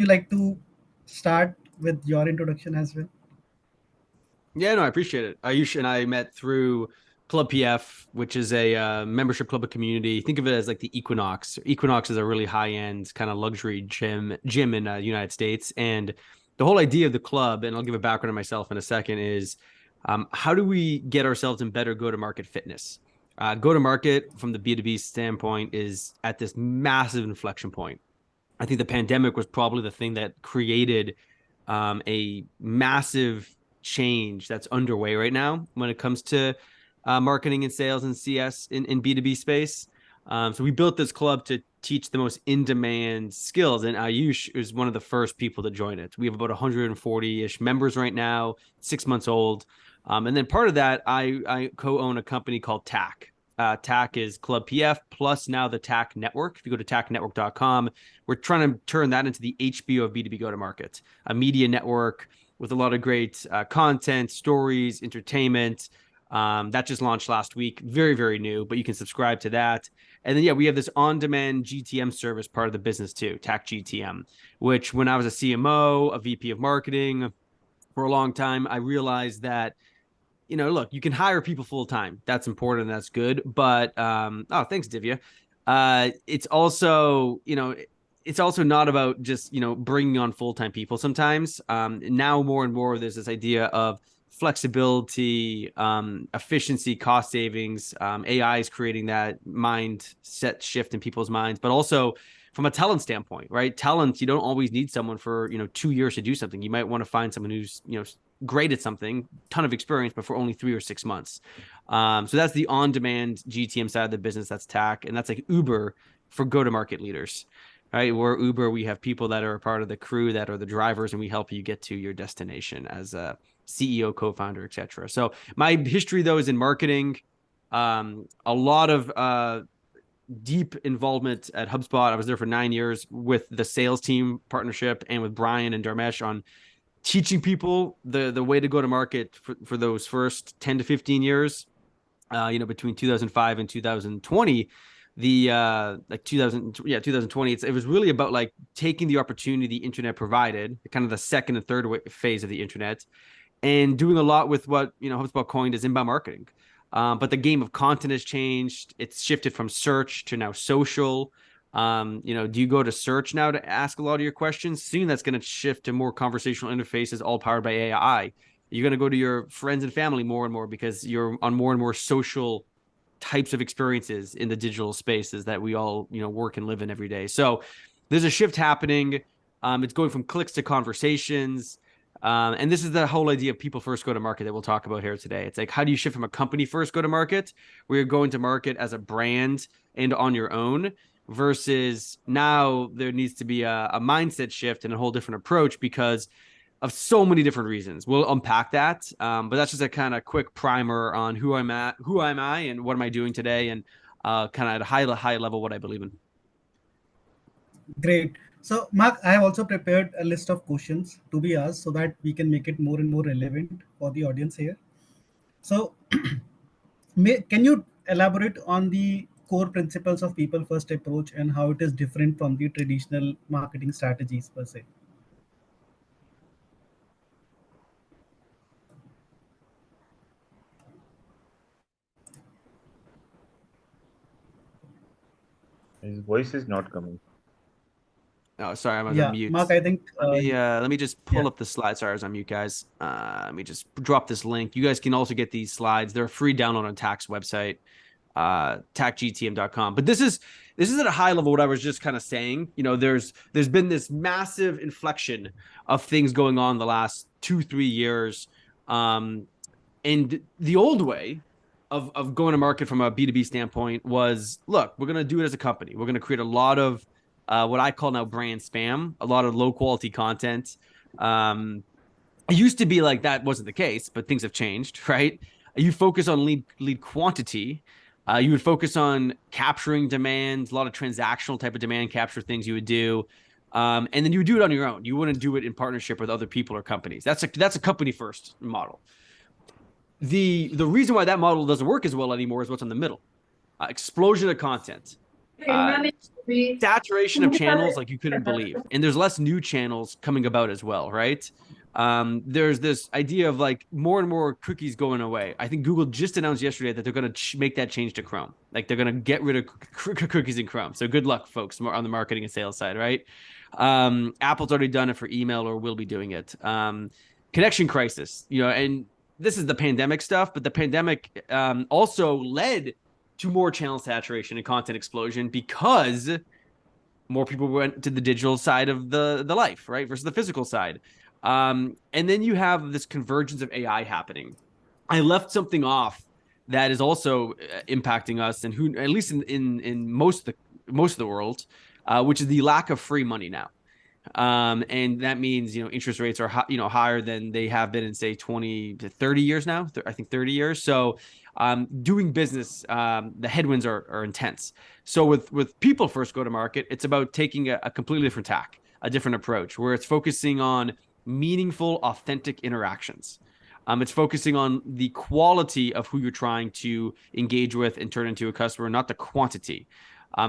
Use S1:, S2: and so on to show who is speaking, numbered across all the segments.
S1: you like to start with your introduction as well?
S2: Yeah, no, I appreciate it. Ayush and I met through Club PF, which is a membership club of community. Think of it as like the Equinox. Equinox is a really high end kind of luxury gym in the United States, and the whole idea of the club, and I'll give a background on myself in a second, is how do we get ourselves in better go to market fitness? Go to market from the B2B standpoint is at this massive inflection point. I think the pandemic was probably the thing that created a massive change that's underway right now when it comes to marketing and sales and CS in B2B space. So we built this club to teach the most in-demand skills, and Ayush is one of the first people to join it. We have about 140-ish members right now, 6 months old. And then part of that, I co-own a company called TAC. TAC is Club PF plus now the TAC Network. If you go to tacnetwork.com, we're trying to turn that into the HBO of B2B go-to-market, a media network with a lot of great content, stories, entertainment. That just launched last week. Very, very new, but you can subscribe to that. And then, yeah, we have this on-demand GTM service part of the business too, TAC GTM, which when I was a CMO, a VP of marketing for a long time, I realized that look, you can hire people full time. That's important. That's good. But oh, thanks, Divya. It's also, it's also not about just, bringing on full time people sometimes. Now more and more, there's this idea of flexibility, efficiency, cost savings. AI is creating that mindset shift in people's minds, but also from a talent standpoint, right? Talent, you don't always need someone for 2 years to do something. You might want to find someone who's great at something, ton of experience, but for only 3 or 6 months. So that's the on-demand GTM side of the business. That's TAC, and that's like Uber for go-to-market leaders. Right, we're Uber. We have people that are a part of the crew that are the drivers, and we help you get to your destination as a CEO, co-founder, etc. So my history though is in marketing. A lot of deep involvement at HubSpot. I was there for 9 years with the sales team partnership and with Brian and Dharmesh on teaching people the way to go to market for those first 10 to 15 years, between 2005 and 2020, the like 2020, it was really about like taking the opportunity the internet provided, kind of the second and third phase of the internet, and doing a lot with what HubSpot coined as inbound marketing. But the game of content has changed. It's shifted from search to now social. Do you go to search now to ask a lot of your questions? Soon that's going to shift to more conversational interfaces, all powered by AI. You're going to go to your friends and family more and more because you're on more and more social types of experiences in the digital spaces that we all, work and live in every day. So there's a shift happening. It's going from clicks to conversations. And this is the whole idea of people first go to market that we'll talk about here today. It's like, how do you shift from a company first go to market, where you're going to market as a brand and on your own, versus now there needs to be a mindset shift and a whole different approach because of so many different reasons. We'll unpack that. But that's just a kind of quick primer on who am I, and what am I doing today, and kind of at a high level what I believe in.
S1: Great. So, Mark, I have also prepared a list of questions to be asked so that we can make it more and more relevant for the audience here. So, can you elaborate on the core principles of people first approach and how it is different from the traditional marketing strategies per se?
S3: His voice is not coming.
S2: Oh, sorry, I was on
S1: Yeah,
S2: mute.
S1: Mark, I think,
S2: Let me just pull
S1: yeah,
S2: up the slides. Sorry, I was on mute, guys. Let me just drop this link. You guys can also get these slides. They're a free download on TAC's website, tacgtm.com. But this is at a high level what I was just kind of saying. There's been this massive inflection of things going on the last 2-3 years. And the old way of going to market from a B2B standpoint was, look, we're going to do it as a company. We're going to create a lot of what I call now brand spam, a lot of low quality content. It used to be like that wasn't the case, but things have changed, right? You focus on lead quantity. You would focus on capturing demand, a lot of transactional type of demand capture things you would do. And then you would do it on your own. You wouldn't do it in partnership with other people or companies. That's a company first model. The reason why that model doesn't work as well anymore is what's in the middle. Explosion of content. saturation of channels like you couldn't believe, and there's less new channels coming about as well, right? There's this idea of like more and more cookies going away. I think Google just announced yesterday that they're going to make that change to Chrome. Like they're going to get rid of cookies in Chrome. So good luck, folks, more on the marketing and sales side, right? Apple's already done it for email or will be doing it. Connection crisis, and this is the pandemic stuff, but the pandemic also led to more channel saturation and content explosion because more people went to the digital side of the life, right, versus the physical side. And then you have this convergence of AI happening. I left something off that is also impacting us, and who, at least in most of the world, which is the lack of free money now. And that means, interest rates are, higher than they have been in, say, 20 to 30 years now. I think 30 years. So doing business, the headwinds are intense. So with people first go to market, it's about taking a completely different tack, a different approach, where it's focusing on meaningful, authentic interactions. It's focusing on the quality of who you're trying to engage with and turn into a customer, not the quantity.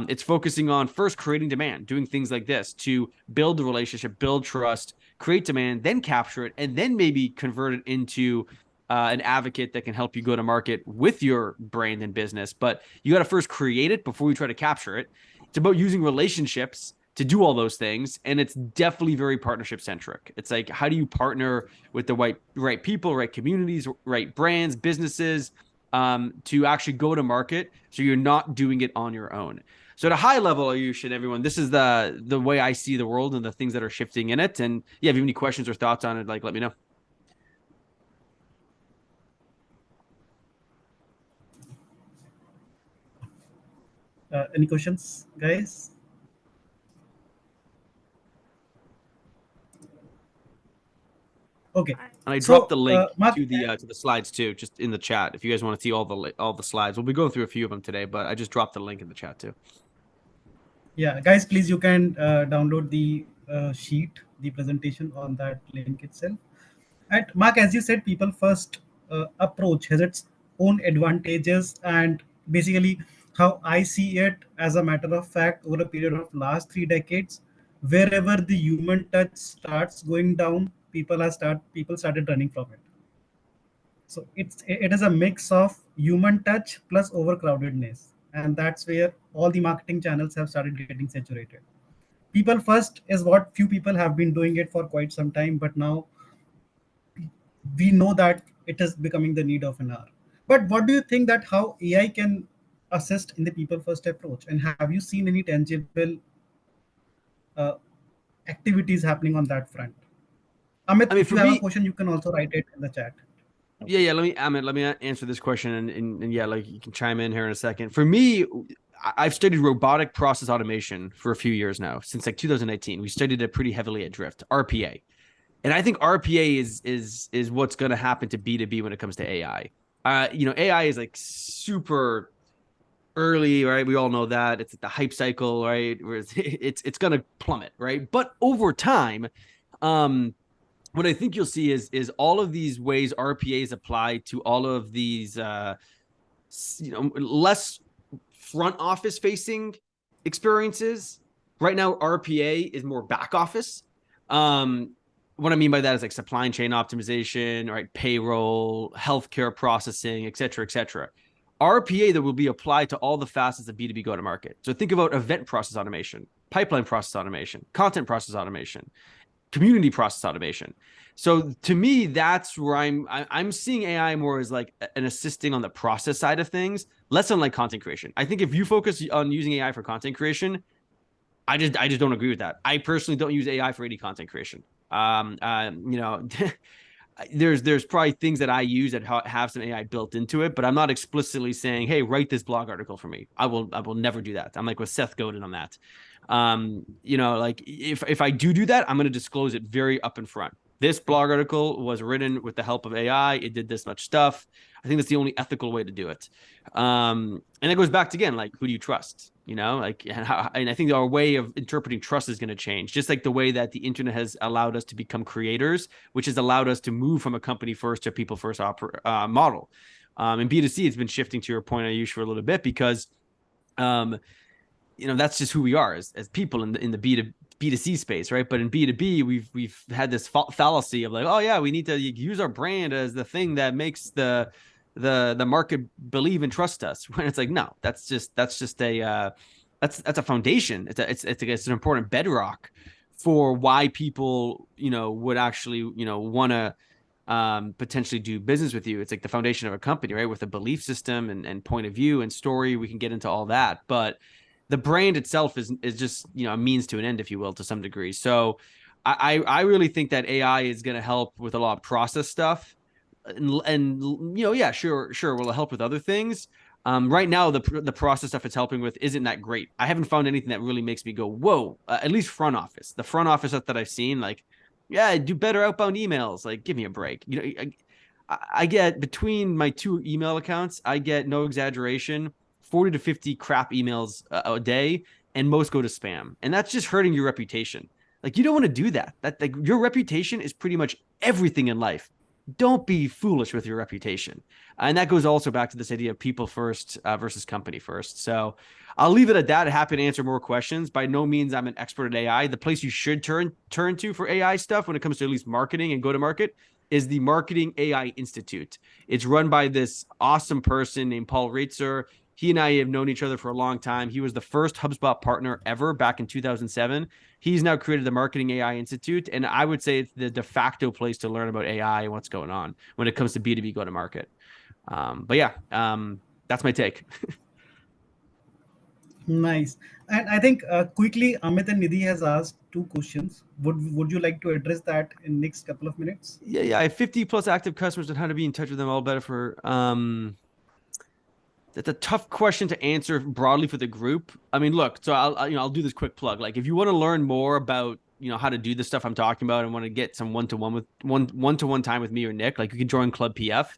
S2: It's focusing on first creating demand, doing things like this to build the relationship, build trust, create demand, then capture it, and then maybe convert it into an advocate that can help you go to market with your brand and business. But you got to first create it before you try to capture it. It's about using relationships to do all those things. And it's definitely very partnership centric. It's like, how do you partner with the right people, right communities, right brands, businesses, to actually go to market so you're not doing it on your own. So at a high level, Ayush and everyone, this is the way I see the world and the things that are shifting in it. And yeah, if you have any questions or thoughts on it, like, let me know.
S1: Any questions, guys? Okay.
S2: And I dropped the link
S1: Mark,
S2: to the slides too, just in the chat. If you guys want to see all the slides, we'll be going through a few of them today, but I just dropped the link in the chat too.
S1: Yeah, guys, please, you can download the sheet, the presentation on that link itself. And Mark, as you said, people first approach has its own advantages, and basically how I see it, as a matter of fact, over a period of last 3 decades, wherever the human touch starts going down, people started running from it. So it is a mix of human touch plus overcrowdedness, and that's where all the marketing channels have started getting saturated. People first is what few people have been doing it for quite some time, but now we know that it is becoming the need of an hour. But what do you think that how AI can assist in the people first approach, and have you seen any tangible uh, activities happening on that front? Amit,
S2: I mean,
S1: if
S2: for
S1: you have a
S2: me,
S1: question, you can also write it in the chat.
S2: yeah. Let me answer this question, and yeah, like you can chime in here in a second. For me, I've studied robotic process automation for a few years now, since like 2018. We studied it pretty heavily at Drift, RPA, and I think RPA is what's going to happen to B2B when it comes to AI. AI is like super early, right? We all know that it's at the hype cycle, right? Where it's going to plummet, right? But over time, what I think you'll see is all of these ways RPAs apply to all of these less front office facing experiences. Right now, RPA is more back office. What I mean by that is like supply chain optimization, right? Payroll, healthcare processing, et cetera, et cetera. RPA that will be applied to all the facets of B2B go to market. So think about event process automation, pipeline process automation, content process automation, community process automation. So to me, that's where I'm seeing AI more as like an assisting on the process side of things, less on like content creation. I think if you focus on using AI for content creation, I just don't agree with that. I personally don't use AI for any content creation. There's probably things that I use that have some AI built into it, but I'm not explicitly saying, hey, write this blog article for me. I will never do that. I'm like with Seth Godin on that. Like if I do that, I'm going to disclose it very up in front. This blog article was written with the help of AI. It did this much stuff. I think that's the only ethical way to do it. And it goes back to, again, like, who do you trust? And I think our way of interpreting trust is going to change, just like the way that the internet has allowed us to become creators, which has allowed us to move from a company first to a people first model. In B2C, it's been shifting, to your point, Ayush, for a little bit, because that's just who we are as people in the B2C space, right? But in B2B, we've had this fallacy of like, oh yeah, we need to use our brand as the thing that makes the market believe and trust us. When it's like, no, that's just a that's a foundation. It's an important bedrock for why people would actually want to potentially do business with you. It's like the foundation of a company, right? With a belief system and point of view and story. We can get into all that, but the brand itself is just a means to an end, if you will, to some degree. So I really think that AI is going to help with a lot of process stuff, and yeah, sure, will it help with other things? Right now, the process stuff it's helping with isn't that great. I haven't found anything that really makes me go, whoa. At least front office, the front office stuff that I've seen, like, yeah, do better outbound emails. Like, give me a break. I get between my two email accounts, I get no exaggeration, 40 to 50 crap emails a day, and most go to spam. And that's just hurting your reputation. Like, you don't want to do that. Like, your reputation is pretty much everything in life. Don't be foolish with your reputation. And that goes also back to this idea of people first versus company first. So I'll leave it at that. Happy to answer more questions. By no means I'm an expert at AI. The place you should turn to for AI stuff when it comes to at least marketing and go to market is the Marketing AI Institute. It's run by this awesome person named Paul Reitzer. He and I have known each other for a long time. He was the first HubSpot partner ever back in 2007. He's now created the Marketing AI Institute, and I would say it's the de facto place to learn about AI and what's going on when it comes to B2B go-to-market. But yeah, that's my take.
S1: Nice. And I think quickly, Amit and Nidhi has asked two questions. Would you like to address that in next couple of minutes?
S2: Yeah. I have 50 plus active customers and how to be in touch with them all better for. That's a tough question to answer broadly for the group. I mean, look, so I'll do this quick plug. Like, if you want to learn more about how to do the stuff I'm talking about and want to get some one-to-one time with me or Nick, like, you can join Club PF.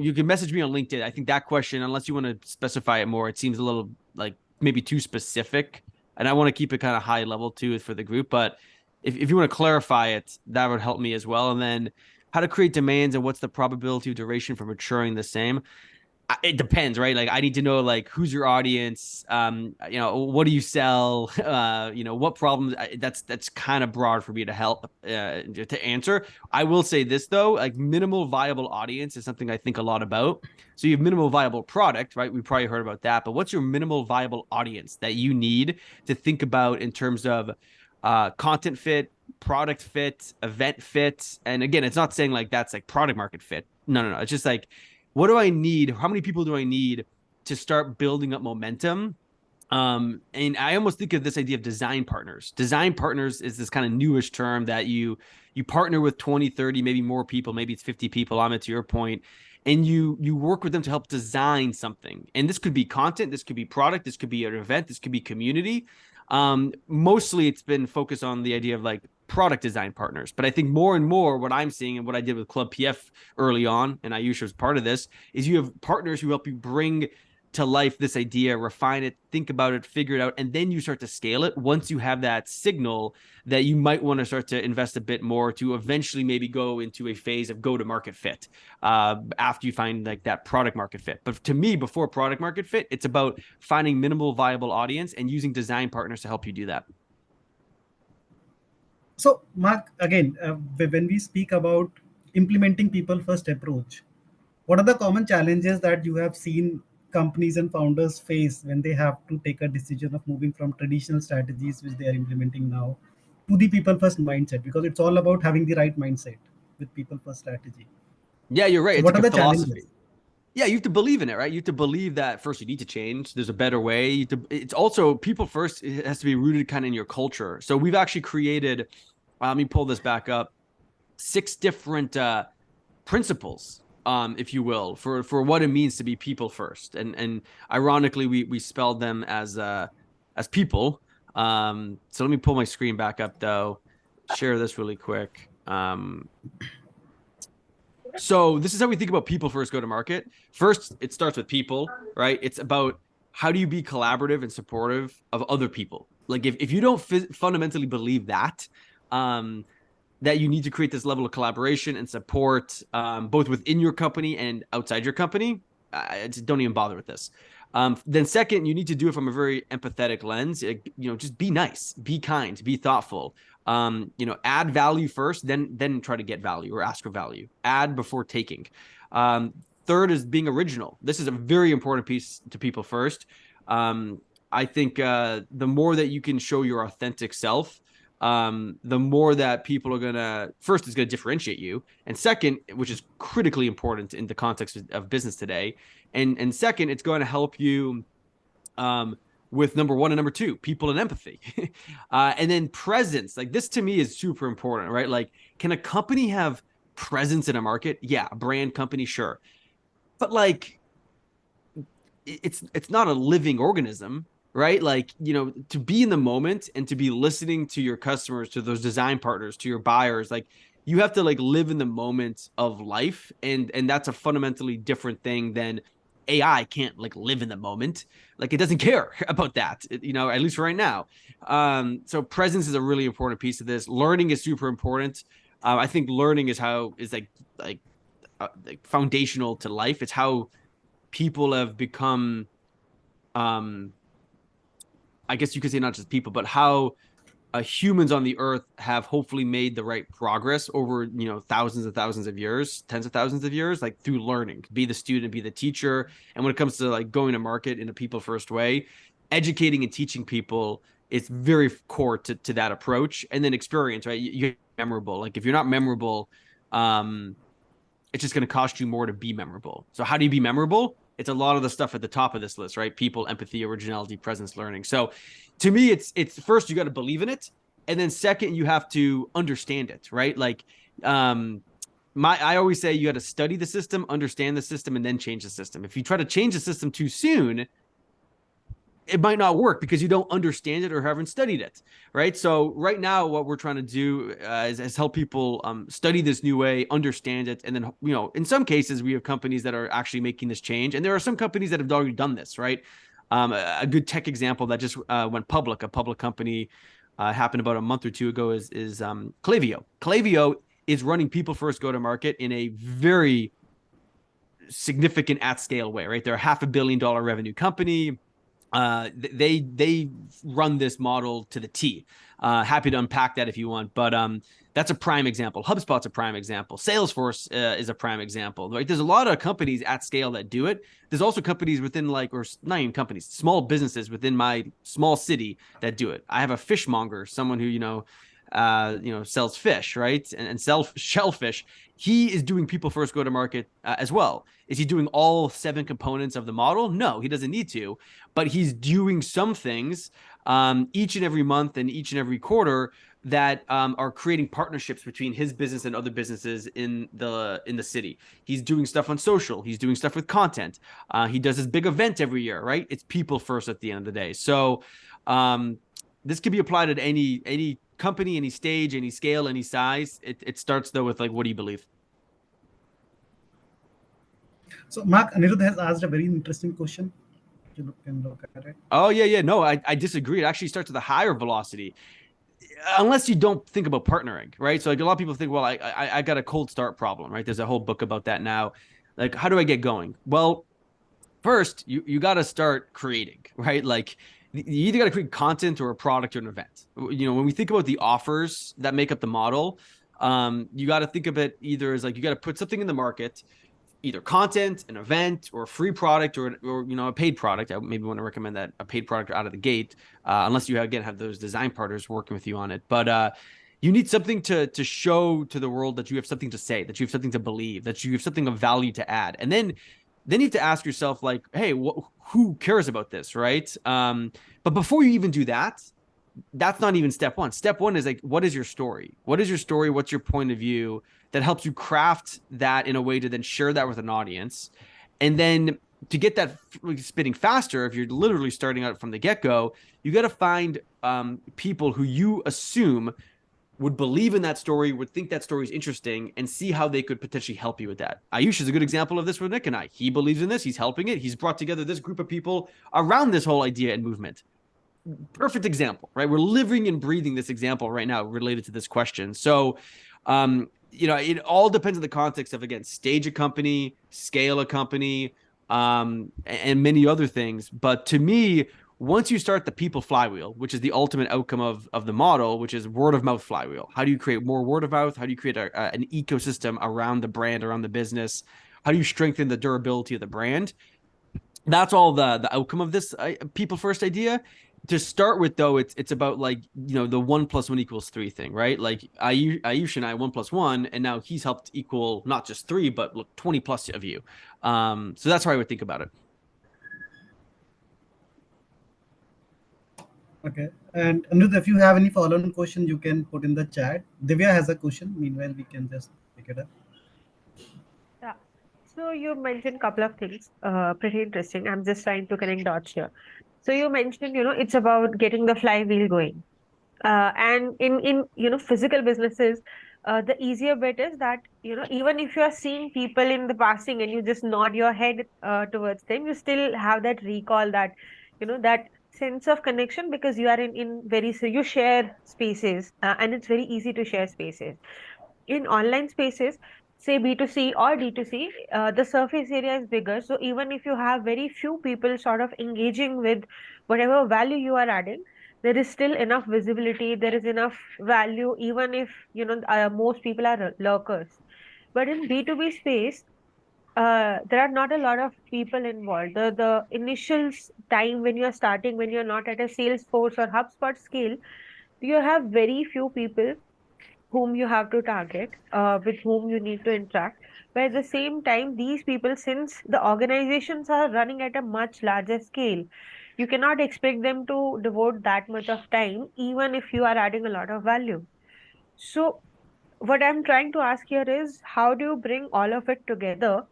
S2: You can message me on LinkedIn. I think that question, unless you want to specify it more, it seems a little like maybe too specific, and I want to keep it kind of high level too for the group. But if you want to clarify it, that would help me as well. And then how to create demands and what's the probability of duration for maturing the same. It depends, right? Like, I need to know, like, who's your audience, what do you sell, what problems. That's kind of broad for me to help to answer. I will say this though, like, minimal viable audience is something I think a lot about. So you have minimal viable product, right? We probably heard about that, but what's your minimal viable audience that you need to think about in terms of content fit, product fit, event fit? And again, it's not saying like that's like product market fit. No. It's just like, what do I need? How many people do I need to start building up momentum? And I almost think of this idea of design partners. Design partners is this kind of newish term that you partner with 20, 30, maybe more people, maybe it's 50 people, Amit, to your point, and you work with them to help design something. And this could be content, this could be product, this could be an event, this could be community. Mostly it's been focused on the idea of like product design partners. But I think more and more what I'm seeing and what I did with Club PF early on, and Ayush was part of this, is you have partners who help you bring to life this idea, refine it, think about it, figure it out, and then you start to scale it once you have that signal that you might want to start to invest a bit more to eventually maybe go into a phase of go-to-market fit after you find like that product market fit. But to me, before product market fit, it's about finding minimal viable audience and using design partners to help you do that.
S1: So, Mark, again, when we speak about implementing people first approach, what are the common challenges that you have seen companies and founders face when they have to take a decision of moving from traditional strategies which they are implementing now to the people first mindset? Because it's all about having the right mindset with people first strategy.
S2: Yeah, you're right.
S1: So
S2: It's
S1: what
S2: like
S1: are
S2: a
S1: the
S2: philosophy.
S1: challenges?
S2: Yeah, you have to believe in it, right? You have to believe that first you need to change. There's a better way. It's also people first. It has to be rooted kind of in your culture. So we've actually created, let me pull this back up, 6 different principles, if you will, for what it means to be people first. And ironically, we spelled them as people. So let me pull my screen back up though. Share this really quick. So this is how we think about people first go to market. First, it starts with people, right? It's about how do you be collaborative and supportive of other people? Like, if you don't fundamentally believe that, that you need to create this level of collaboration and support, both within your company and outside your company, don't even bother with this. Then second, you need to do it from a very empathetic lens. Just be nice, be kind, be thoughtful. Add value first, then try to get value or ask for value. Add before taking. Third is being original. This is a very important piece to people first. I think the more that you can show your authentic self, the more that people are gonna first is gonna differentiate you, and second, which is critically important in the context of business today, and second, it's going to help you with number one and number two, people and empathy, and then presence. Like this to me is super important, right? Like, can a company have presence in a market? Yeah, a brand company, sure, but like it's not a living organism, right? Like, to be in the moment and to be listening to your customers, to those design partners, to your buyers, like you have to like live in the moment of life, and that's a fundamentally different thing than AI can't like live in the moment. Like it doesn't care about that, at least right now. So presence is a really important piece of this. Learning is super important. I think learning is like foundational to life. It's how people have become, I guess you could say not just people, but how humans on the earth have hopefully made the right progress over, thousands and thousands of years, tens of thousands of years, like through learning, be the student, be the teacher. And when it comes to like going to market in a people first way, educating and teaching people is very core to that approach. And then experience, right? You're memorable. Like if you're not memorable, it's just going to cost you more to be memorable. So how do you be memorable? It's a lot of the stuff at the top of this list, right? People, empathy, originality, presence, learning. So to me, it's first, you got to believe in it. And then second, you have to understand it, right? Like, I always say you got to study the system, understand the system, and then change the system. If you try to change the system too soon, it might not work because you don't understand it or haven't studied it, right? So right now, what we're trying to do is help people study this new way, understand it, and then, in some cases, we have companies that are actually making this change, and there are some companies that have already done this, right? A good tech example that just went public, a public company happened about a month or two ago is Klaviyo. Klaviyo is running people first go to market in a very significant at scale way, right? They're a $500 million revenue company. They run this model to the T. Happy to unpack that if you want, but that's a prime example. HubSpot's a prime example. Salesforce is a prime example. Right? There's a lot of companies at scale that do it. There's also companies within or not even companies, small businesses within my small city that do it. I have a fishmonger, someone who sells fish, right, and sells shellfish. He is doing people first go to market as well. Is he doing all 7 components of the model? No, he doesn't need to, but he's doing some things each and every month and each and every quarter that are creating partnerships between his business and other businesses in the city. He's doing stuff on social. He's doing stuff with content. He does his big event every year, right? It's people first at the end of the day. So this can be applied at any company, any stage, any scale, any size. It starts though with like, what do you believe?
S1: So Mark, Anirudh has asked a very interesting question. You can look at it.
S2: Oh yeah. No, I disagree. It actually starts with a higher velocity, unless you don't think about partnering, right? So like a lot of people think, well, I got a cold start problem, right? There's a whole book about that now. Like, how do I get going? Well, first you got to start creating, right? Like you either got to create content or a product or an event. When we think about the offers that make up the model, you got to think of it either as like, you got to put something in the market, either content, an event, or a free product, or a paid product. I maybe want to recommend that a paid product out of the gate, unless you again have those design partners working with you on it. But you need something to show to the world that you have something to say, that you have something to believe, that you have something of value to add, and then you have to ask yourself, like, hey, who cares about this, right? But before you even do that, that's not even step one. Step one is like, what is your story? What is your story? What's your point of view that helps you craft that in a way to then share that with an audience? And then to get that spinning faster, if you're literally starting out from the get-go, you got to find people who you assume would believe in that story, would think that story is interesting, and see how they could potentially help you with that. Ayush is a good example of this with Nick and I. He believes in this. He's helping it. He's brought together this group of people around this whole idea and movement. Perfect example, right? We're living and breathing this example right now related to this question. So, it all depends on the context of, again, stage a company, scale a company, and many other things. But to me, once you start the people flywheel, which is the ultimate outcome of the model, which is word of mouth flywheel, how do you create more word of mouth? How do you create an ecosystem around the brand, around the business? How do you strengthen the durability of the brand? That's all the outcome of this people first idea. To start with, though, it's about like, the 1+1 = 3 thing, right? Like Ayush and I 1+1, and now he's helped equal not just 3 but look 20 plus of you. So that's how I would think about it.
S1: Okay. And Anirudh, if you have any follow-on question, you can put in the chat. Divya has a question. Meanwhile, we can just pick it up.
S4: Yeah. So you mentioned a couple of things, pretty interesting. I'm just trying to connect dots here. So you mentioned, it's about getting the flywheel going. And in physical businesses, the easier bit is that even if you are seeing people in the passing and you just nod your head towards them, you still have that recall, that that sense of connection, because you are in very, so you share spaces, and it's very easy to share spaces in online spaces, say B2C or D2C. The surface area is bigger, so even if you have very few people sort of engaging with whatever value you are adding, there is still enough visibility, there is enough value, even if most people are lurkers. But in B2B space, there are not a lot of people involved. The initial time when you're starting, when you're not at a Salesforce or HubSpot scale, you have very few people whom you have to target, with whom you need to interact. But at the same time, these people, since the organizations are running at a much larger scale, you cannot expect them to devote that much of time, even if you are adding a lot of value. So, what I'm trying to ask here is, how do you bring all of it together,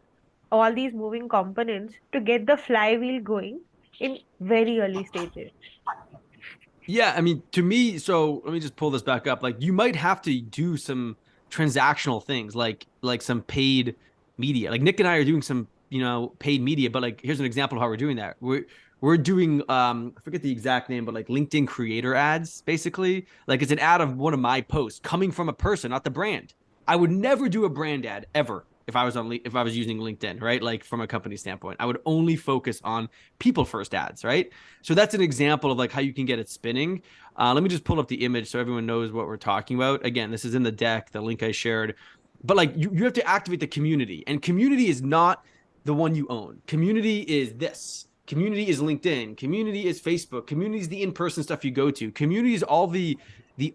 S4: all these moving components, to get the flywheel going in very early stages?
S2: Yeah, I mean, to me, so let me just pull this back up. Like, you might have to do some transactional things, like some paid media. Like Nick and I are doing some, paid media. But like, here's an example of how we're doing that. We're doing I forget the exact name, but like LinkedIn creator ads, basically. Like, it's an ad of one of my posts coming from a person, not the brand. I would never do a brand ad ever if I was using LinkedIn, right? Like, from a company standpoint, I would only focus on people first ads, right? So that's an example of like how you can get it spinning. Let me just pull up the image so everyone knows what we're talking about. Again, this is in the deck, the link I shared. But like, you have to activate the community, and community is not the one you own. Community is this. Community is LinkedIn. Community is Facebook. Community is the in-person stuff you go to. Community is all the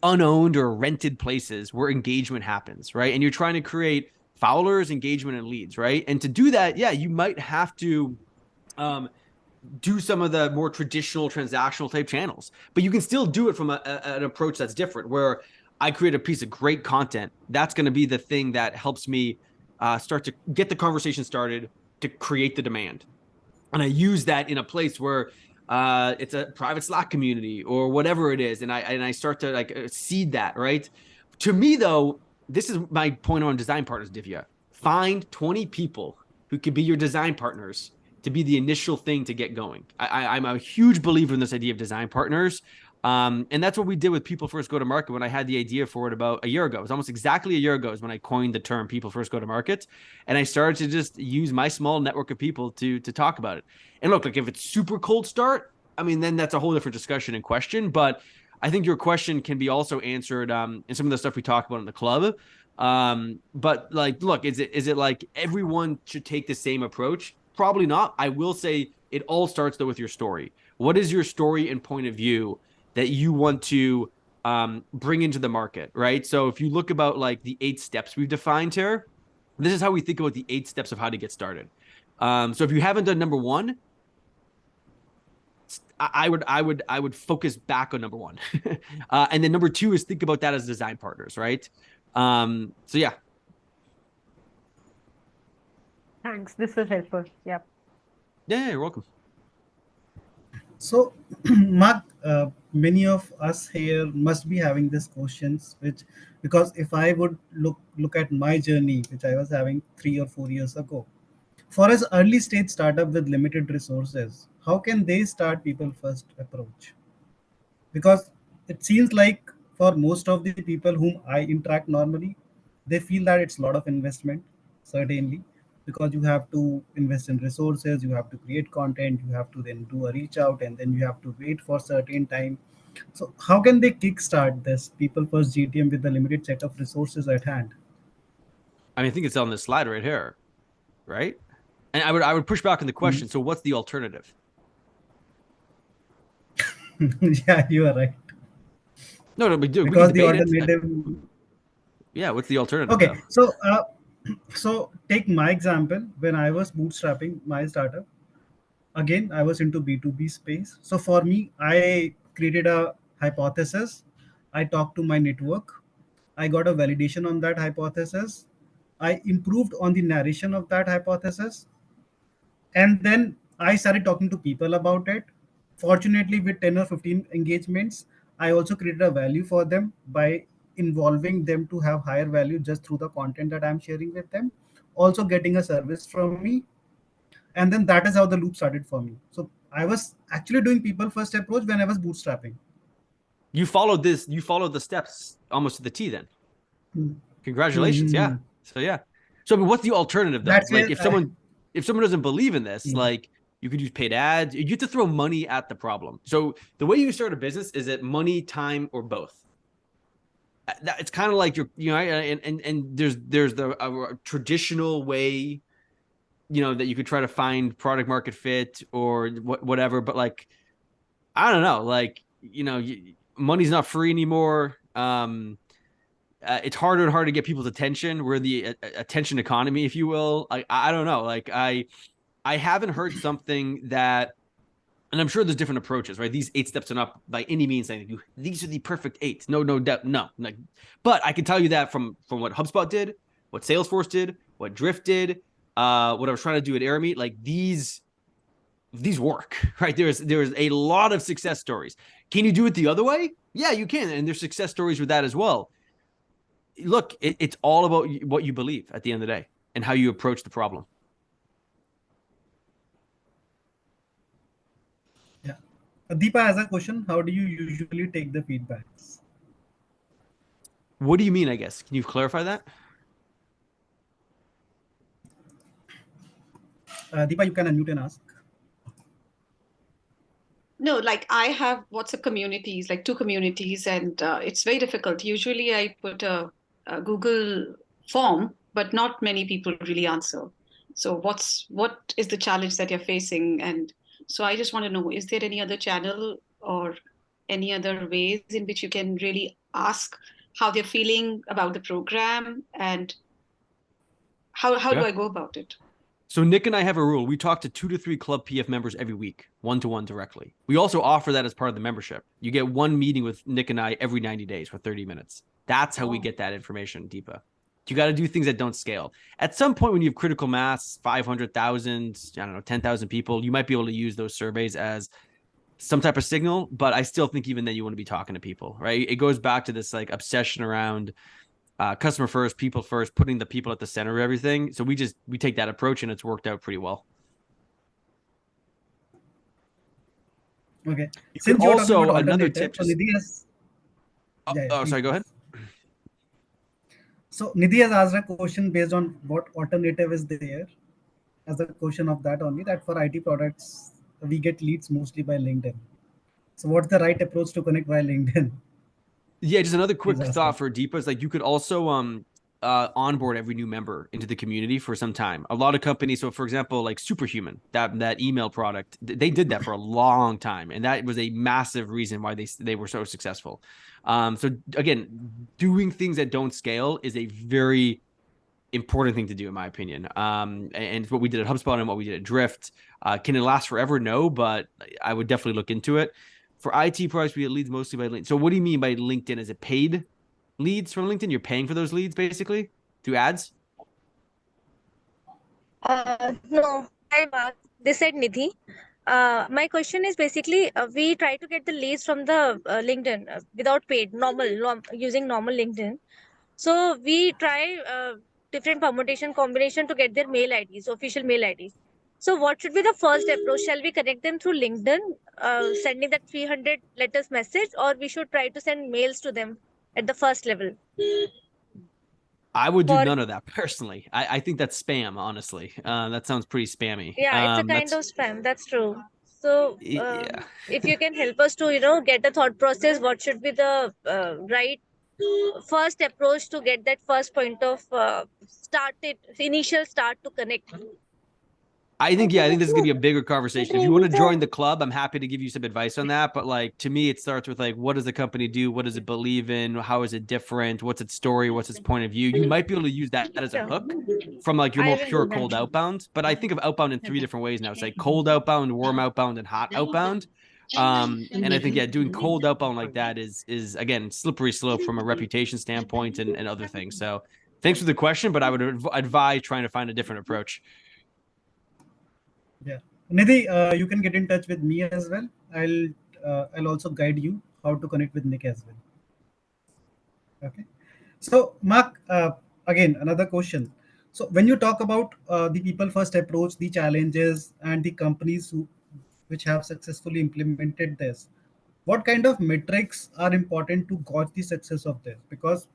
S2: unowned or rented places where engagement happens, right? And you're trying to create followers, engagement, and leads, right? And to do that, yeah, you might have to do some of the more traditional transactional type channels, but you can still do it from an approach that's different, where I create a piece of great content. That's going to be the thing that helps me start to get the conversation started, to create the demand. And I use that in a place where it's a private Slack community or whatever it is. And I start to like seed that, right? To me, though, this is my point on design partners, Divya. Find 20 people who could be your design partners to be the initial thing to get going. I'm a huge believer in this idea of design partners. And that's what we did with People First Go to Market when I had the idea for it about a year ago. It was almost exactly a year ago is when I coined the term People First Go to Market. And I started to just use my small network of people to talk about it. And look, like if it's super cold start, I mean, then that's a whole different discussion and question. But I think your question can be also answered in some of the stuff we talk about in the club. But like, look, is it like everyone should take the same approach? Probably not. I will say it all starts though with your story. What is your story and point of view that you want to bring into the market, right? So if you look about like the 8 steps we've defined here, this is how we think about the 8 steps of how to get started. So if you haven't done number 1, I would focus back on number 1, and then number 2 is think about that as design partners, right? So yeah.
S4: Thanks. This was helpful. Yeah.
S2: Yeah, you're welcome.
S1: So, Mark, many of us here must be having these questions, which because if I would look at my journey, which I was having 3 or 4 years ago, for an early stage startup with limited resources, how can they start people first approach? Because it seems like for most of the people whom I interact normally, they feel that it's a lot of investment, certainly. because you have to invest in resources, you have to create content, you have to then do a reach out, and then you have to wait for certain time. So how can they kickstart this people first GTM with a limited set of resources at hand?
S2: I mean, I think it's on this slide right here, right? And I would push back on the question. So what's the alternative?
S1: Yeah, you are right.
S2: No, we can
S1: Because the
S2: debate it.
S1: alternative.
S2: Yeah, what's the alternative
S1: Okay,
S2: though?
S1: so take my example. When I was bootstrapping my startup, again I was into B2B space. So for me, I created a hypothesis. I talked to my network. I got a validation on that hypothesis. I improved on the narration of that hypothesis, and then I started talking to people about it. Fortunately, with 10 or 15 engagements, I also created a value for them by involving them to have higher value just through the content that I'm sharing with them, also getting a service from me. And then that is how the loop started for me. So I was actually doing people first approach when I was bootstrapping.
S2: You followed this. You followed the steps almost to the T. Then congratulations. Yeah.
S1: Mm-hmm.
S2: So yeah. So I mean, what's the alternative though?
S1: That's
S2: Like
S1: where
S2: if someone doesn't believe in this,
S1: yeah.
S2: like you could use paid ads. You have to throw money at the problem. So the way you start a business is it money, time, or both? It's kind of like and there's a traditional way, that you could try to find product market fit or whatever, but like I don't know, like money's not free anymore. It's harder and harder to get people's attention. We're the attention economy, if you will. I don't know, like I haven't heard something that, and I'm sure there's different approaches, right? These 8 steps are not by any means saying these are the perfect 8. No depth, no. Like, but I can tell you that from what HubSpot did, what Salesforce did, what Drift did, what I was trying to do at AirMeet, like these work, right? There's a lot of success stories. Can you do it the other way? Yeah, you can, and there's success stories with that as well. Look, it's all about what you believe at the end of the day and how you approach the problem.
S1: Yeah. Deepa has a question. How do you usually take the feedbacks?
S2: What do you mean, I guess? Can you clarify that?
S1: Deepa, you can unmute and ask.
S5: No, like I have WhatsApp communities, like 2 communities, and it's very difficult. Usually I put a Google form, but not many people really answer. So what is the challenge that you're facing? And so I just want to know, is there any other channel or any other ways in which you can really ask how they're feeling about the program, and how do
S2: Yeah.
S5: I go about it?
S2: So Nick and I have a rule. We talk to 2 to 3 Club PF members every week, one-to-one directly. We also offer that as part of the membership. You get one meeting with Nick and I every 90 days for 30 minutes. That's how we get that information, Deepa. You got to do things that don't scale. At some point when you have critical mass, 500,000, I don't know, 10,000 people, you might be able to use those surveys as some type of signal, but I still think even then you want to be talking to people, right? It goes back to this like obsession around customer first, people first, putting the people at the center of everything. So we take that approach and it's worked out pretty well.
S1: Okay.
S2: You could
S1: Since you're talking
S2: also
S1: about
S2: another
S1: alternative,
S2: tip.
S1: so Nidhi has.
S2: Sorry, go ahead.
S1: So Nidhi has asked a question based on what alternative is there, as a question of that only, that for IT products we get leads mostly by LinkedIn. So what's the right approach to connect via LinkedIn?
S2: Yeah, just another quick
S1: He's
S2: thought
S1: asking.
S2: for Deepa is like you could also onboard every new member into the community for some time. A lot of companies, so for example, like Superhuman, that email product, they did that for a long time, and that was a massive reason why they were so successful. So again, doing things that don't scale is a very important thing to do, in my opinion. And it's what we did at HubSpot and what we did at Drift. Can it last forever? No, but I would definitely look into it. For IT products, we get leads mostly by LinkedIn. So what do you mean by LinkedIn? Is it paid leads from LinkedIn? You're paying for those leads basically through ads?
S6: No, hi Mark. This said Nidhi. My question is basically we try to get the leads from the LinkedIn without paid, using normal LinkedIn. So we try different permutation combination to get their mail IDs, official mail IDs. So what should be the first approach? Shall we connect them through LinkedIn, sending that 300 letters message, or we should try to send mails to them at the first level?
S2: I would do
S6: For
S2: none of that personally. I think that's spam, honestly. That sounds pretty spammy.
S6: yeah, it's a kind
S2: That's
S6: of spam. That's true. So,
S2: yeah.
S6: if you can help us to, get a thought process, what should be the right first approach to get that first point of initial start to connect?
S2: I think this is gonna be a bigger conversation. If you want to join the club, I'm happy to give you some advice on that. But like to me, it starts with like, what does the company do? What does it believe in? How is it different? What's its story? What's its point of view? You might be able to use that as a
S6: Sure.
S2: hook from like your
S6: I
S2: more
S6: will
S2: pure
S6: do
S2: cold
S6: that.
S2: outbound. But I think of outbound in 3 different ways now. It's like cold outbound, warm outbound, and hot outbound. And I think doing cold outbound like that is again slippery slope from a reputation standpoint and other things. So thanks for the question, but I would advise trying to find a different approach.
S1: Yeah, Nidhi, you can get in touch with me as well. I'll also guide you how to connect with Nick as well. Okay. So, Mark, again, another question. So, when you talk about the people first approach, the challenges, and the companies which have successfully implemented this, what kind of metrics are important to gauge the success of this? Because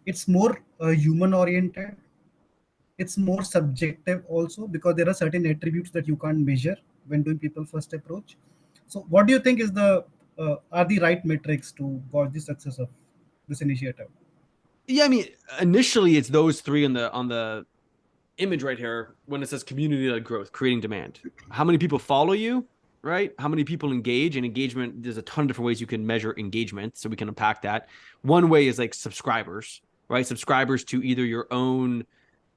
S1: it's more human oriented, it's more subjective also, because there are certain attributes that you can't measure when doing people first approach. So, what do you think is the are the right metrics to gauge the success of this initiative?
S2: Yeah, I mean, initially it's those three on the image right here when it says community-led growth, creating demand. How many people follow you, right? How many people engage? And engagement, there's a ton of different ways you can measure engagement, so we can unpack that. One way is like subscribers, right? Subscribers to either your own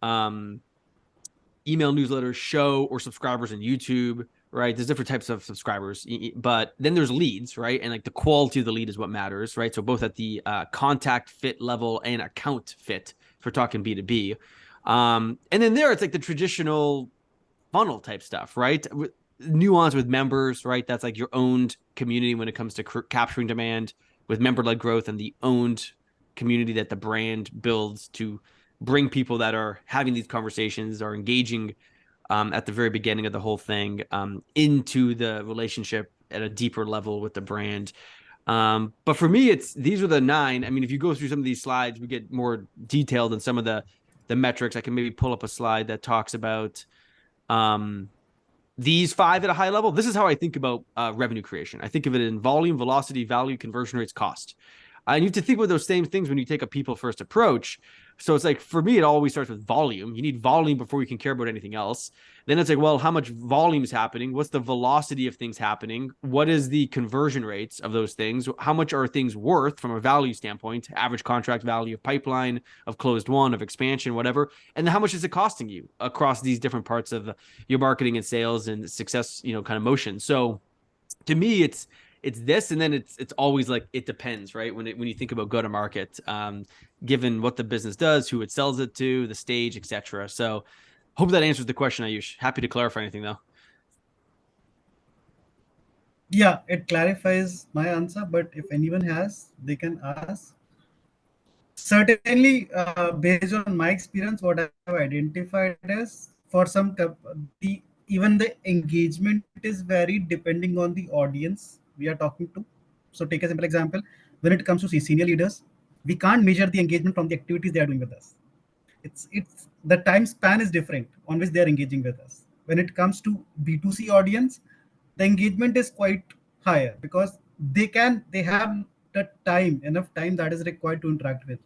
S2: email newsletter, show, or subscribers on YouTube, right? There's different types of subscribers, but then there's leads, right? And like the quality of the lead is what matters, right? So both at the contact fit level and account fit, if we're talking B2B. And then there, it's like the traditional funnel type stuff, right? Nuance with members, right? That's like your owned community when it comes to capturing demand with member-led growth and the owned community that the brand builds to bring people that are having these conversations or engaging at the very beginning of the whole thing into the relationship at a deeper level with the brand. But for me, these are the 9. I mean, if you go through some of these slides, we get more detailed in some of the metrics. I can maybe pull up a slide that talks about these 5 at a high level. This is how I think about revenue creation. I think of it in volume, velocity, value, conversion rates, cost. I need to think about those same things when you take a people first approach. So it's like, for me, it always starts with volume. You need volume before you can care about anything else. Then it's like, well, how much volume is happening? What's the velocity of things happening? What is the conversion rates of those things? How much are things worth from a value standpoint? Average contract value of pipeline, of closed won, of expansion, whatever. And then how much is it costing you across these different parts of your marketing and sales and success, kind of motion. So to me, it's this, and then it's always like it depends, right? When you think about go to market, given what the business does, who it sells it to, the stage, etc. So hope that answers the question, Ayush. Happy to clarify anything though.
S1: Yeah, it clarifies my answer, but if anyone has, they can ask. Certainly, based on my experience, what I have identified is for some the even the engagement is varied depending on the audience we are talking to. So, take a simple example: when it comes to senior leaders, we can't measure the engagement from the activities they are doing with us. It's the time span is different on which they are engaging with us. When it comes to B2C audience, the engagement is quite higher because they have the time, enough time that is required to interact with.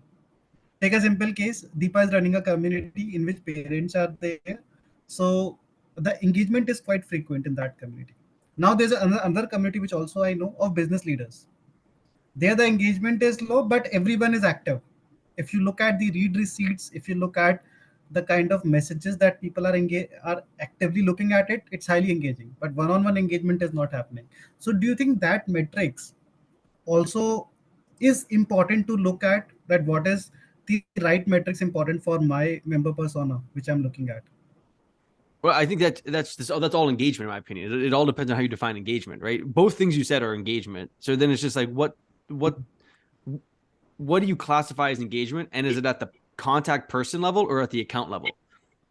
S1: Take a simple case: Deepa is running a community in which parents are there, so the engagement is quite frequent in that community. Now there's another community which also I know of business leaders. There the engagement is low, but everyone is active. If you look at the read receipts, if you look at the kind of messages that people are actively looking at it, it's highly engaging. But one-on-one engagement is not happening. So do you think that metrics also is important to look at, that what is the right metrics important for my member persona which I'm looking at?
S2: Well, I think that's all engagement, in my opinion. It all depends on how you define engagement, right? Both things you said are engagement. So then it's just like what do you classify as engagement, and is it at the contact person level or at the account level?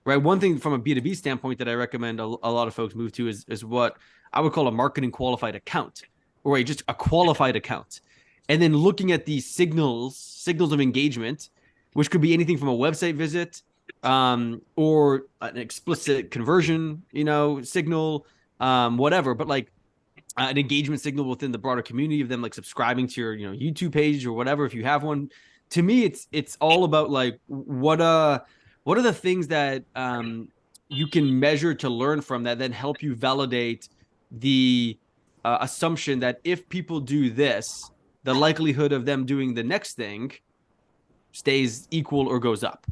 S2: Right. One thing from a B2B standpoint that I recommend a lot of folks move to is what I would call a marketing qualified account, or just a qualified account. And then looking at these signals of engagement which could be anything from a website visit or an explicit conversion, signal, whatever. But like an engagement signal within the broader community of them like subscribing to your YouTube page or whatever if you have one. To me, it's all about like what are the things that you can measure to learn from that then help you validate the assumption that if people do this, the likelihood of them doing the next thing stays equal or goes up.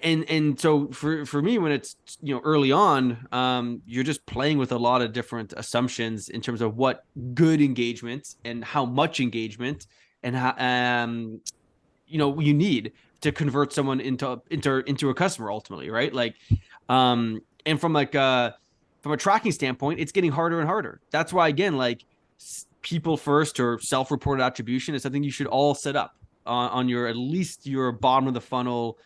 S2: And so for me, when it's early on, you're just playing with a lot of different assumptions in terms of what good engagement and how much engagement and how you need to convert someone into a customer ultimately, right? Like and from a tracking standpoint, it's getting harder and harder. That's why, again, like people first or self-reported attribution is something you should all set up on your at least your bottom of the funnel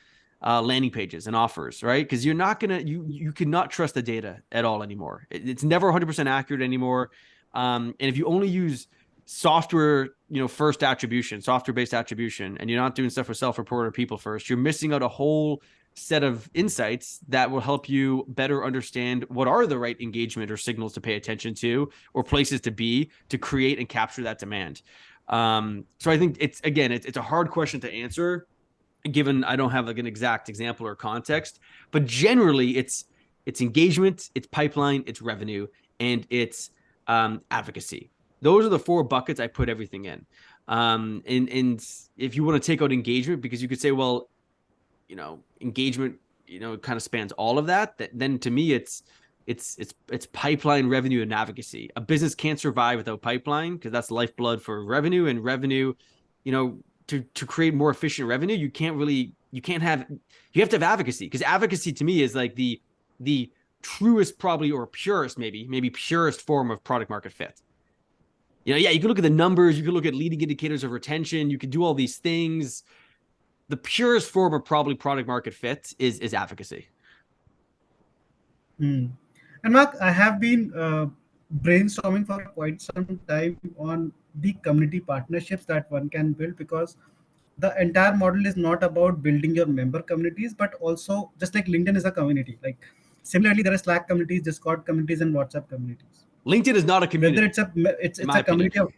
S2: landing pages and offers, right? Because you're not gonna you cannot trust the data at all anymore. It's never 100% accurate anymore. And if you only use software, first attribution, software-based attribution, and you're not doing stuff with self-reported people first, you're missing out a whole set of insights that will help you better understand what are the right engagement or signals to pay attention to or places to be to create and capture that demand. So I think it's a hard question to answer given I don't have like an exact example or context, but generally it's engagement, it's pipeline, it's revenue, and it's advocacy. Those are the 4 buckets I put everything in. And if you want to take out engagement, because you could say, well, engagement, kind of spans all of that. Then to me, it's pipeline, revenue, and advocacy. A business can't survive without pipeline because that's lifeblood for revenue, and revenue, to create more efficient revenue, you have to have advocacy, because advocacy to me is like the truest probably, or purest maybe purest form of product market fit. Yeah, you can look at the numbers, you can look at leading indicators of retention, you can do all these things. The purest form of probably product market fit is advocacy.
S1: And Mark, I have been brainstorming for quite some time on the community partnerships that one can build, because the entire model is not about building your member communities, but also just like LinkedIn is a community. Like similarly, there are Slack communities, Discord communities, and WhatsApp communities.
S2: LinkedIn is not a community.
S1: Whether it's a community of.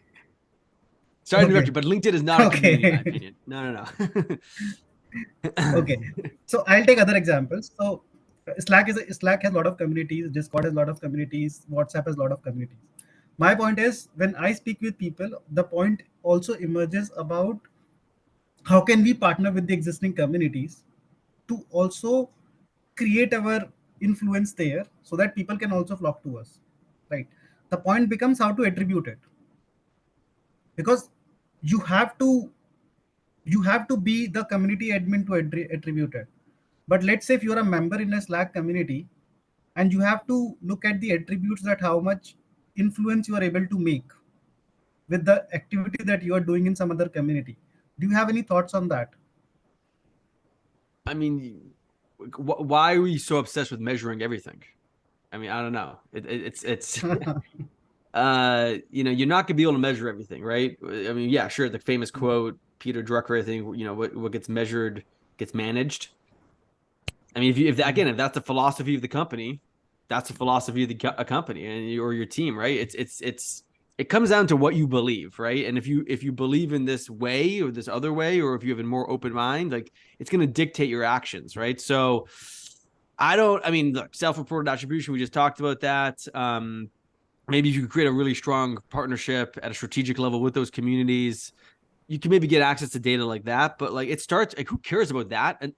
S2: Sorry to interrupt you, but LinkedIn is not a community in my opinion. No.
S1: Okay, so I'll take other examples. So Slack has a lot of communities, Discord has a lot of communities, WhatsApp has a lot of communities. My point is, when I speak with people, the point also emerges about how can we partner with the existing communities to also create our influence there, so that people can also flock to us, right? The point becomes how to attribute it, because you have to be the community admin to attribute it. But let's say if you're a member in a Slack community and you have to look at the attributes, that how much influence you are able to make with the activity that you are doing in some other community. Do you have any thoughts on that?
S2: I mean, why are we so obsessed with measuring everything? I mean, I don't know. It's you're not gonna be able to measure everything, right? I mean, yeah, sure. The famous quote, Peter Drucker, I think, what gets measured gets managed. I mean, if that's the philosophy of the company, that's the philosophy of the company and or your team, right? It comes down to what you believe, right? And if you believe in this way or this other way, or if you have a more open mind, like it's going to dictate your actions, right? So look, self-reported attribution, we just talked about that. Maybe if you could create a really strong partnership at a strategic level with those communities, you can maybe get access to data like that. But like it starts, like, who cares about that? And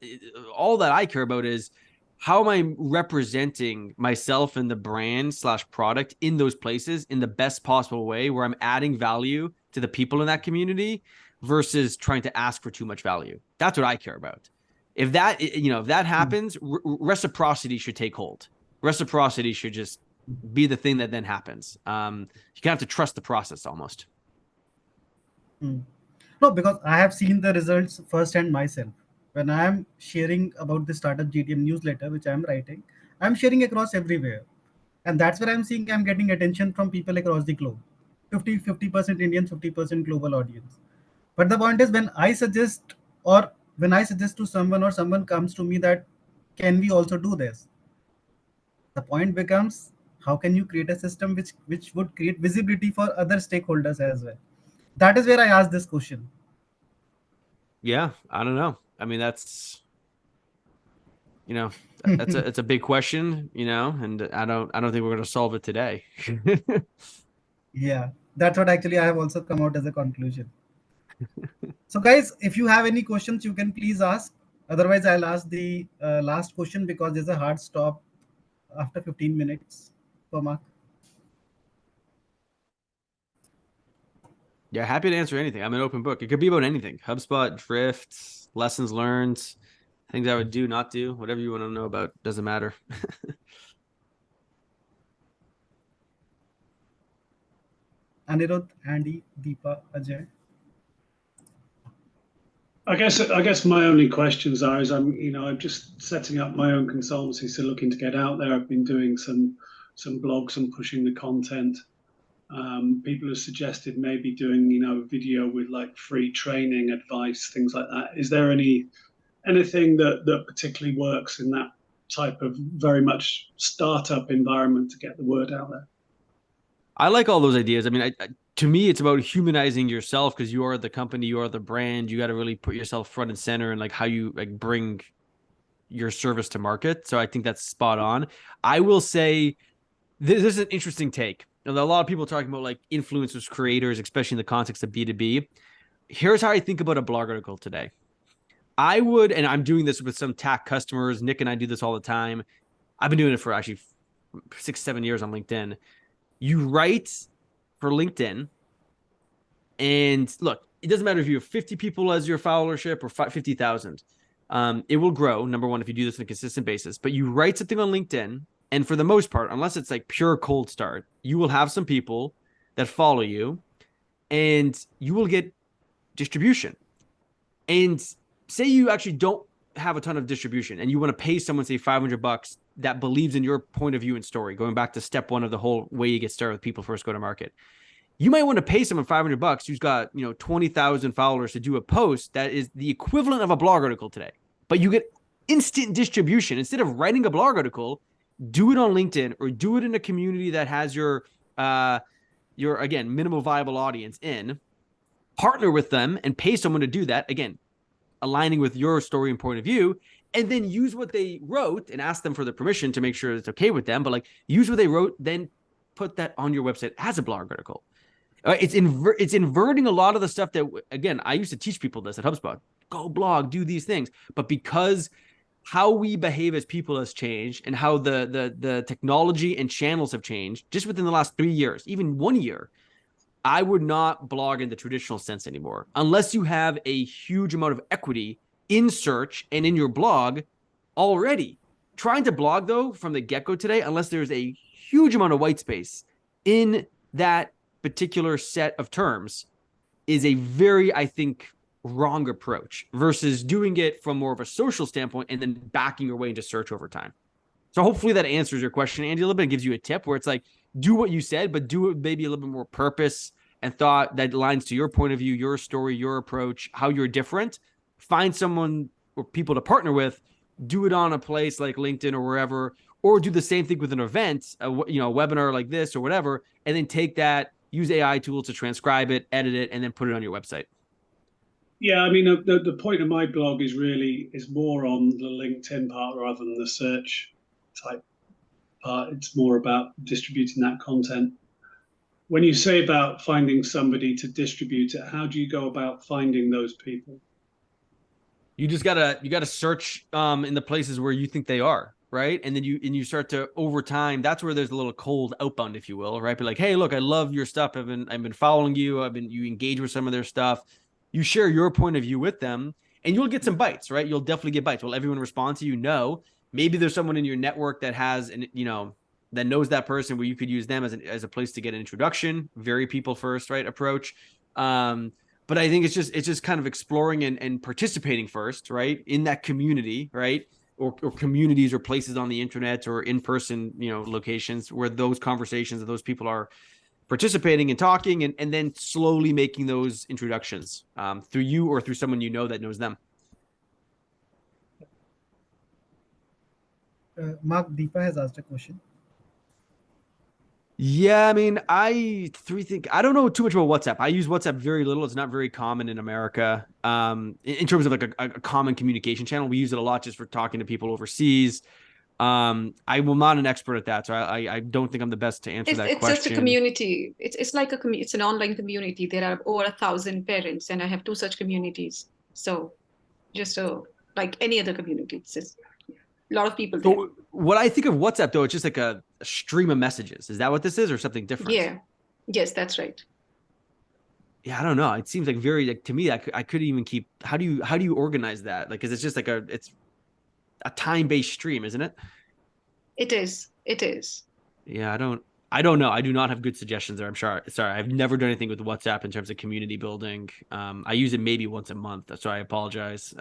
S2: all that I care about is how am I representing myself and the brand / product in those places in the best possible way, where I'm adding value to the people in that community versus trying to ask for too much value. That's what I care about. If that happens, reciprocity should take hold. Reciprocity should just be the thing that then happens. You kind of have to trust the process almost.
S1: No, because I have seen the results firsthand myself. When I am sharing about the startup GTM newsletter, which I am writing, I'm sharing across everywhere. And that's where I'm seeing I'm getting attention from people across the globe. 50% Indian, 50% global audience. But the point is, when I suggest, or when I suggest to someone or someone comes to me that can we also do this, the point becomes how can you create a system which would create visibility for other stakeholders as well. That is where I asked this question.
S2: Yeah, I don't know. I mean, that's it's a big question, and I don't think we're going to solve it today.
S1: Yeah, that's what actually I have also come out as a conclusion. So guys, if you have any questions, you can please ask. Otherwise, I'll ask the last question because there's a hard stop after 15 minutes per mark.
S2: Yeah, happy to answer anything. I'm an open book. It could be about anything. HubSpot, Drift, lessons learned, things I would do, not do, whatever you want to know about. Doesn't matter.
S1: Anirudh, Andy, Deepa, Ajay.
S7: I guess my only questions are is I'm just setting up my own consultancy, so looking to get out there. I've been doing some blogs and pushing the content. People have suggested maybe doing video with like free training advice, things like that. Is there anything that particularly works in that type of very much startup environment to get the word out there?
S2: I like all those ideas. I mean, to me, it's about humanizing yourself because you are the company, you are the brand. You got to really put yourself front and center and like how you like bring your service to market. So I think that's spot on. I will say this is an interesting take. A lot of people talking about like influencers, creators, especially in the context of B2B. Here's how I think about a blog article today. I would, and I'm doing this with some TAC customers. Nick and I do this all the time. I've been doing it for actually 6-7 years on LinkedIn. You write for LinkedIn, and look, it doesn't matter if you have 50 people as your followership or 50,000. It will grow, number one, if you do this on a consistent basis. But you write something on LinkedIn, and for the most part, unless it's like pure cold start, you will have some people that follow you, and you will get distribution. And say you actually don't have a ton of distribution, and you want to pay someone, say $500, that believes in your point of view and story, going back to step one of the whole way you get started with people first go to market. You might want to pay someone $500 who's got 20,000 followers to do a post that is the equivalent of a blog article today, but you get instant distribution. Instead of writing a blog article, do it on LinkedIn or do it in a community that has your again minimal viable audience in. Partner with them and pay someone to do that, again aligning with your story and point of view, and then use what they wrote and ask them for their permission to make sure it's okay with them. But like use what they wrote, then put that on your website as a blog article. It's inverting a lot of the stuff that, again, I used to teach people this at HubSpot. Go blog, do these things. But because how we behave as people has changed and how the technology and channels have changed just within the last 3 years, even 1 year, I would not blog in the traditional sense anymore, unless you have a huge amount of equity in search and in your blog already. Trying to blog, though, from the get-go today, unless there's a huge amount of white space in that particular set of terms, is a very, I think, wrong approach versus doing it from more of a social standpoint and then backing your way into search over time. So hopefully that answers your question, Andy, a little bit, and gives you a tip where it's like, do what you said, but do it maybe a little bit more purpose and thought that aligns to your point of view, your story, your approach, how you're different. Find someone or people to partner with, do it on a place like LinkedIn or wherever, or do the same thing with an event, a webinar like this or whatever, and then take that, use AI tools to transcribe it, edit it, and then put it on your website.
S7: Yeah, I mean, the point of my blog is more on the LinkedIn part rather than the search type part. It's more about distributing that content. When you say about finding somebody to distribute it, how do you go about finding those people?
S2: You just gotta search in the places where you think they are, right? And then you start to, over time, that's where there's a little cold outbound, if you will, right? Be like, hey, look, I love your stuff. I've been following you. You engage with some of their stuff. You share your point of view with them, and you'll get some bites, right? You'll definitely get bites. Will everyone respond to you? No. Maybe there's someone in your network that has that knows that person where you could use them as a place to get an introduction. Very people first, right? Approach. But I think it's just kind of exploring and participating first, right? In that community, right? Or communities or places on the internet or in-person, locations where those conversations of those people are participating and talking, and then slowly making those introductions through you or through someone that knows them.
S1: Mark, Deepa has asked a question.
S2: Yeah, I mean, I don't know too much about WhatsApp. I use WhatsApp very little. It's not very common in America. In terms of like a common communication channel, we use it a lot just for talking to people overseas. I'm not an expert at that, so I don't think I'm the best to answer that
S5: It's just a
S2: question.
S5: community. It's like it's an online community. There are over 1,000 parents, and I have 2 such communities. So just like any other community, it's just a lot of people there.
S2: So what I think of WhatsApp though, it's just like a stream of messages. Is that what this is, or something different?
S5: Yeah. Yes, that's right.
S2: Yeah, I don't know. It seems like very like to me. I couldn't even keep. How do you organize that? Like, 'cause it's just like it's a time-based stream, isn't it?
S5: It is. It is.
S2: Yeah, I don't know. I do not have good suggestions there. I'm sure. Sorry, I've never done anything with WhatsApp in terms of community building. I use it maybe once a month, so I apologize.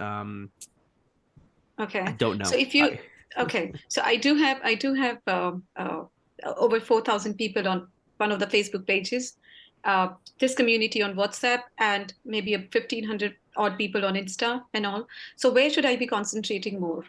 S5: Okay.
S2: I don't know.
S5: So if you okay, so I do have over 4,000 people on one of the Facebook pages, this community on WhatsApp, and maybe a 1,500 odd people on Insta and all. So where should I be concentrating more?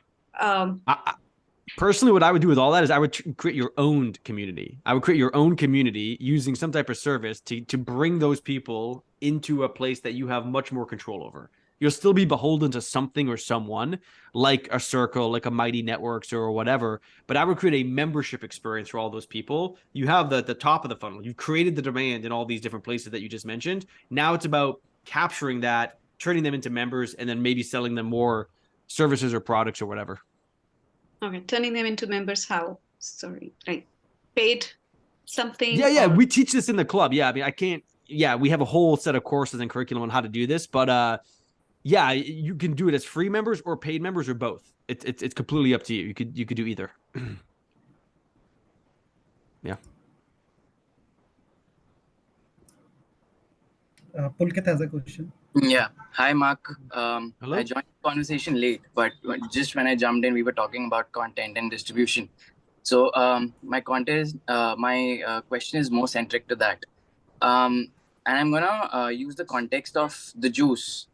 S2: Personally, what I would do with all that is I would create your own community. I would create your own community using some type of service to bring those people into a place that you have much more control over. You'll still be beholden to something or someone like a circle, like a Mighty Networks or whatever. But I would create a membership experience for all those people. You have the top of the funnel. You've created the demand in all these different places that you just mentioned. Now it's about capturing that, turning them into members, and then maybe selling them more services or products or whatever.
S5: Okay, turning them into members. How? Sorry, like paid something?
S2: Yeah,
S5: or...
S2: we teach this in the club. Yeah, I mean, I can't. Yeah, we have a whole set of courses and curriculum on how to do this, but yeah, you can do it as free members or paid members or both. It's completely up to you. You could do either. Yeah.
S1: Pulkit has a question.
S8: Yeah. Hi, Mark.
S2: Hello?
S8: I joined the conversation late, but just when I jumped in, we were talking about content and distribution. So my question is more centric to that. And I'm gonna use the context of the juice.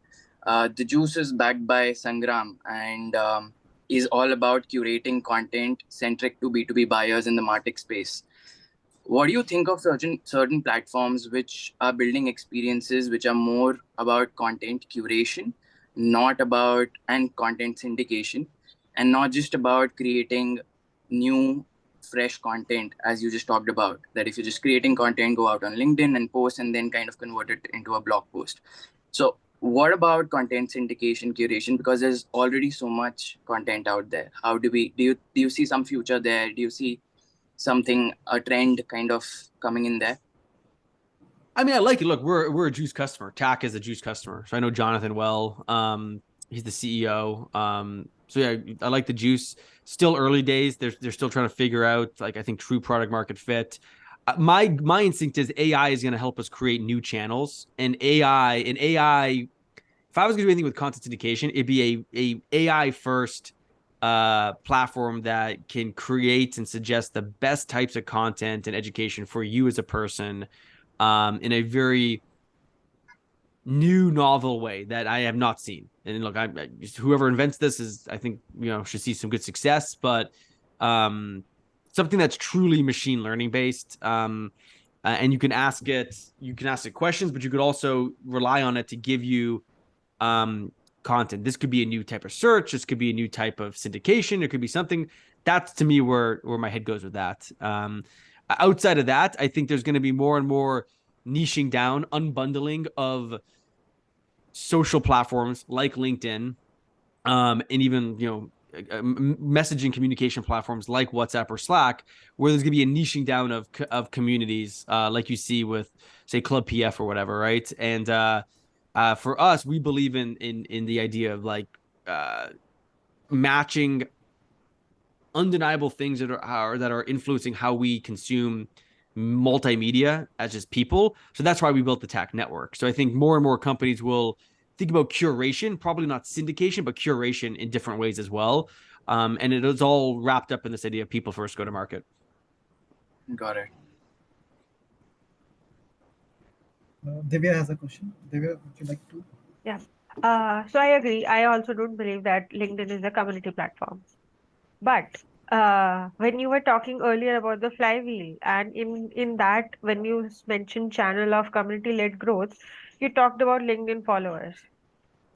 S8: The juice is backed by Sangram and is all about curating content centric to B2B buyers in the Martech space. What do you think of certain platforms which are building experiences which are more about content curation, not about and content syndication, and not just about creating new fresh content, as you just talked about, that if you're just creating content, go out on LinkedIn and post and then kind of convert it into a blog post. So what about content syndication curation? Because there's already so much content out there. How do you see some future there? Do you see a trend kind of coming in there?
S2: I mean, I like it. Look, we're a juice customer. TAC is a juice customer. So I know Jonathan well. He's the CEO. So yeah, I like the juice. Still early days. They're still trying to figure out, like, I think true product market fit. My instinct is AI is going to help us create new channels, and AI. If I was going to do anything with content syndication, it'd be a AI first platform that can create and suggest the best types of content and education for you as a person in a very new, novel way that I have not seen. And look, whoever invents this is, I think, should see some good success, but something that's truly machine learning based. And you can ask it questions, but you could also rely on it to give you content. This could be a new type of search. This could be a new type of syndication. It could be something. That's to me where my head goes with that. Outside of that, I think there's going to be more and more niching down, unbundling of social platforms like LinkedIn, and even messaging communication platforms like WhatsApp or Slack, where there's going to be a niching down of communities, like you see with, say, Club PF or whatever, right? And for us, we believe in the idea of like matching undeniable things that are influencing how we consume multimedia as just people. So that's why we built the TAC network. So I think more and more companies will think about curation, probably not syndication, but curation in different ways as well. And it is all wrapped up in this idea of people first, go to market.
S8: Got it.
S1: Divya has a question. Divya, would you like to?
S4: Yeah. So I agree. I also don't believe that LinkedIn is a community platform. But when you were talking earlier about the flywheel, and in that, when you mentioned channel of community-led growth, you talked about LinkedIn followers.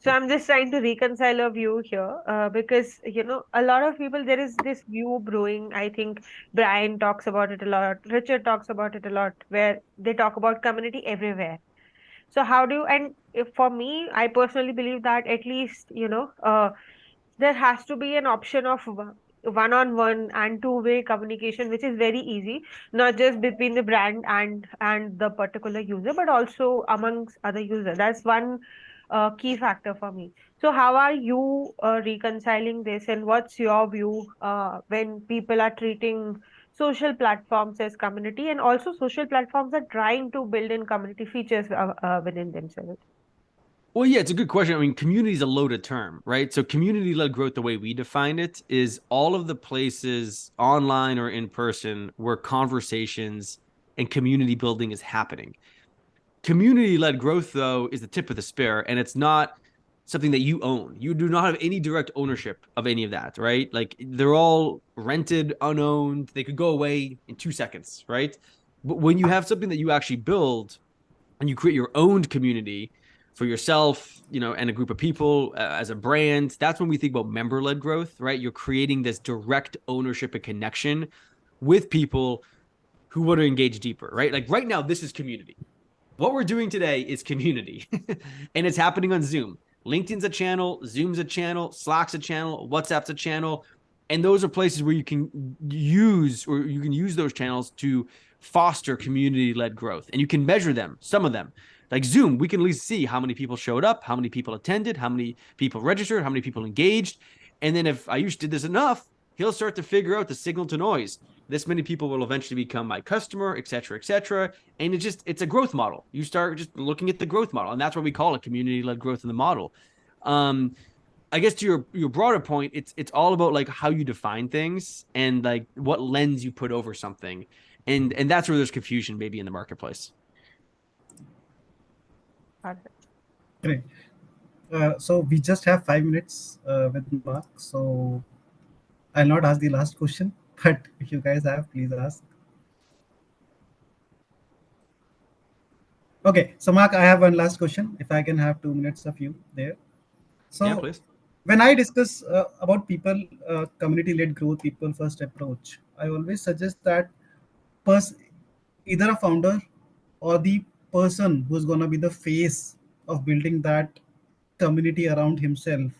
S4: So I'm just trying to reconcile a view here, because a lot of people, there is this view brewing. I think Brian talks about it a lot, Richard talks about it a lot, where they talk about community everywhere. So how do you, and if, for me, I personally believe that at least there has to be an option of one-on-one and two-way communication, which is very easy, not just between the brand and the particular user, but also amongst other users. That's one key factor for me. So how are you reconciling this, and what's your view when people are treating social platforms as community, and also social platforms are trying to build in community features within themselves?
S2: Well, yeah, it's a good question. I mean, community is a loaded term, right? So community-led growth, the way we define it, is all of the places online or in person where conversations and community building is happening. Community-led growth, though, is the tip of the spear, and it's not something that you own. You do not have any direct ownership of any of that, right? Like they're all rented, unowned. They could go away in 2 seconds, right? But when you have something that you actually build and you create your own community for yourself, and a group of people as a brand, that's when we think about member-led growth, right? You're creating this direct ownership and connection with people who want to engage deeper, right? Like right now, this is community. What we're doing today is community, and it's happening on Zoom. LinkedIn's a channel, Zoom's a channel, Slack's a channel, WhatsApp's a channel. And those are places where you can use those channels to foster community-led growth. And you can measure them, some of them. Like Zoom, we can at least see how many people showed up, how many people attended, how many people registered, how many people engaged. And then if Ayush did this enough, he'll start to figure out the signal to noise. This many people will eventually become my customer, et cetera, et cetera. And it's a growth model. You start just looking at the growth model, and that's what we call it, community-led growth in the model. I guess to your broader point, it's all about like how you define things and like what lens you put over something. And that's where there's confusion maybe in the marketplace.
S1: Great. So we just have 5 minutes with Mark. So I'll not ask the last question, but if you guys have, please ask. Okay, so Mark, I have one last question. If I can have 2 minutes of you there. So
S2: Yeah, please.
S1: when I discuss about people, community-led growth, people-first approach, I always suggest that either a founder or the person who's going to be the face of building that community around himself,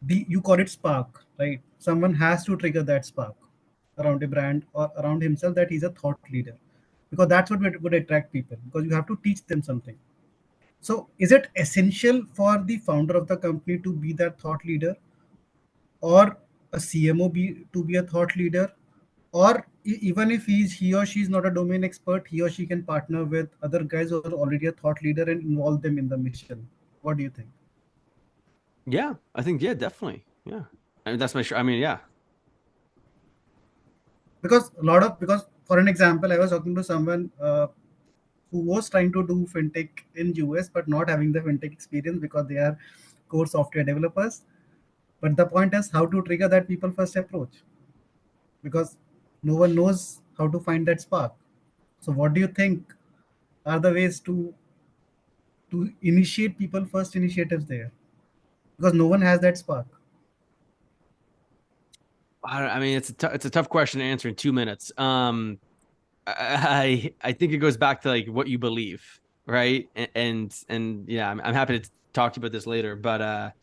S1: you call it spark, right? Someone has to trigger that spark around a brand or around himself, that he's a thought leader, because that's what would attract people, because you have to teach them something. So is it essential for the founder of the company to be that thought leader, or a CMO to be a thought leader, or even if he or she is not a domain expert, he or she can partner with other guys who are already a thought leader and involve them in the mission? What do you think?
S2: Yeah, I think, yeah, definitely. Yeah. I mean, that's yeah.
S1: Because for an example, I was talking to someone who was trying to do fintech in US, but not having the fintech experience because they are core software developers. But the point is how to trigger that people first approach, because no one knows how to find that spark. So what do you think are the ways to initiate people first initiatives there, because no one has that spark?
S2: I mean, it's a tough question to answer in 2 minutes. I think it goes back to like what you believe, right? And yeah, I'm happy to talk to you about this later, but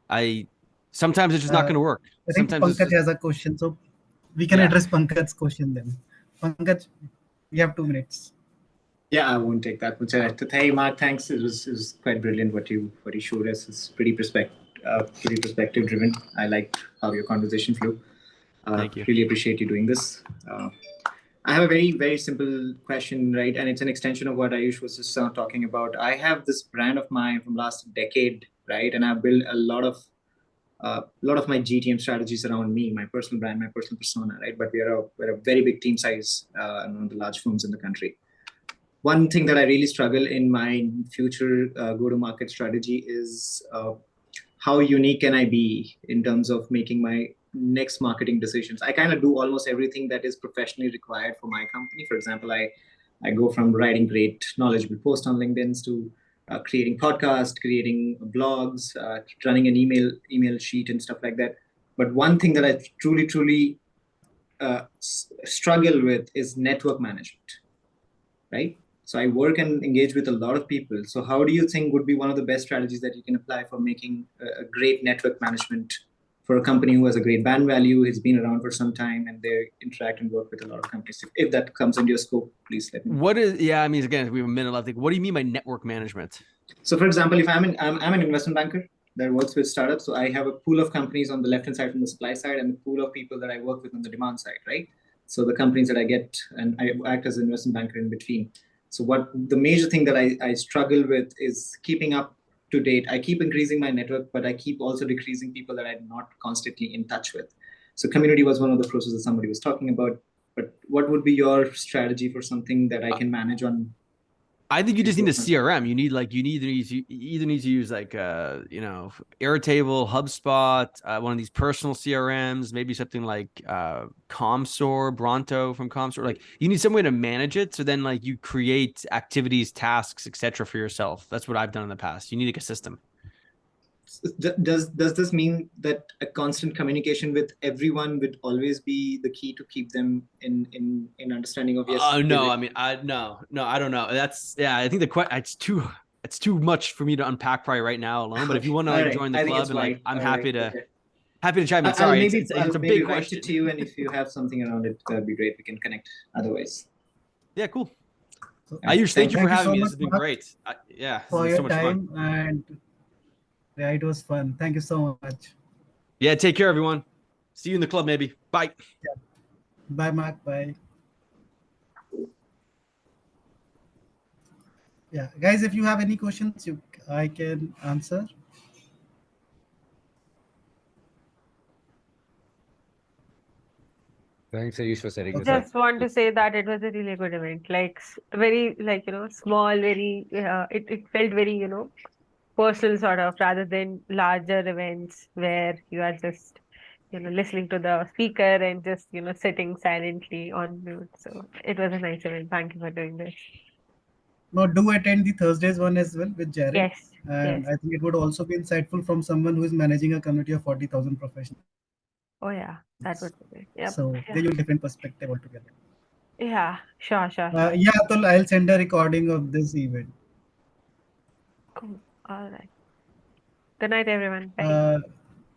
S2: I sometimes it's just not going to work.
S1: I think
S2: Sometimes
S1: Pankaj has a question, so we can address Pankaj's question then. Pankaj, we have 2 minutes.
S9: Yeah, I won't take that much. Hey, Mark, thanks. It was quite brilliant what you showed us. It's pretty perspective driven. I like how your conversation flew.
S2: Thank you.
S9: Really appreciate you doing this. I have a very, very simple question, right? And it's an extension of what Ayush was just talking about. I have this brand of mine from last decade, right? And I've built a lot of my GTM strategies around me, my personal brand, my personal persona, right? But we're a very big team size and one of the large firms in the country. One thing that I really struggle in my future go-to-market strategy is how unique can I be in terms of making my next marketing decisions. I kind of do almost everything that is professionally required for my company. For example, I go from writing great knowledgeable posts on LinkedIn to creating podcasts, creating blogs, running an email sheet and stuff like that. But one thing that I truly struggle with is network management, right? So I work and engage with a lot of people. So how do you think would be one of the best strategies that you can apply for making a great network management for a company who has a great brand value, has been around for some time, and they interact and work with a lot of companies? If that comes into your scope, please let me know.
S2: What is, yeah, I mean, again, we have a minute left. Like, what do you mean by network management?
S9: So for example, if I'm an investment banker that works with startups, so I have a pool of companies on the left-hand side from the supply side and a pool of people that I work with on the demand side, right? So the companies that I get, and I act as an investment banker in between. So what the major thing that I struggle with is keeping up to date. I keep increasing my network, but I keep also decreasing people that I'm not constantly in touch with. So community was one of the processes somebody was talking about, but what would be your strategy for something that I can manage on?
S2: I think you just need a CRM. You either need to use like Airtable, HubSpot, one of these personal CRMs, maybe something like ComSor, Bronto from ComSor. Like you need some way to manage it. So then like you create activities, tasks, etc. for yourself. That's what I've done in the past. You need like a system.
S9: Does this mean that a constant communication with everyone would always be the key to keep them in understanding of yes?
S2: No, I mean, I don't know. That's, yeah, I think it's too much for me to unpack probably right now alone. But if you want to like join the club, and like I'm happy to chime in. Sorry, it's a big question.
S9: It to you, and if you have something around it, that'd be great. We can connect otherwise.
S2: Yeah, cool.
S1: So,
S2: Ayush, thank you for having
S1: so
S2: me.
S1: much,
S2: This has been
S1: Mark,
S2: great. Yeah,
S1: for
S2: it's
S1: your
S2: so much
S1: time,
S2: fun.
S1: and yeah, it was fun. Thank you so much.
S2: Yeah, take care, everyone. See you in the club, maybe. Bye.
S1: Yeah. Bye, Mark. Bye. Yeah, guys, if you have any questions, I can answer.
S10: Thanks, Ayush, for setting this
S4: I
S10: up.
S4: just want to say that it was a really good event. Like very, like small, very. It felt very, personal sort of, rather than larger events where you are just, listening to the speaker and just, sitting silently on mute. So it was a nice event. Thank you for doing this.
S1: Now, do attend the Thursdays one as well with Jared.
S4: Yes.
S1: And
S4: Yes.
S1: I think it would also be insightful from someone who is managing a community of 40,000 professionals.
S4: Oh yeah, that would be great. Yep.
S1: So
S4: Yeah.
S1: they use different perspective altogether.
S4: Yeah. Sure.
S1: Yeah, Atul, I'll send a recording of this event.
S4: Cool. All right. Good night, everyone. Bye.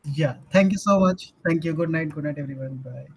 S1: Yeah, thank you so much. Thank you. Good night. Good night, everyone. Bye.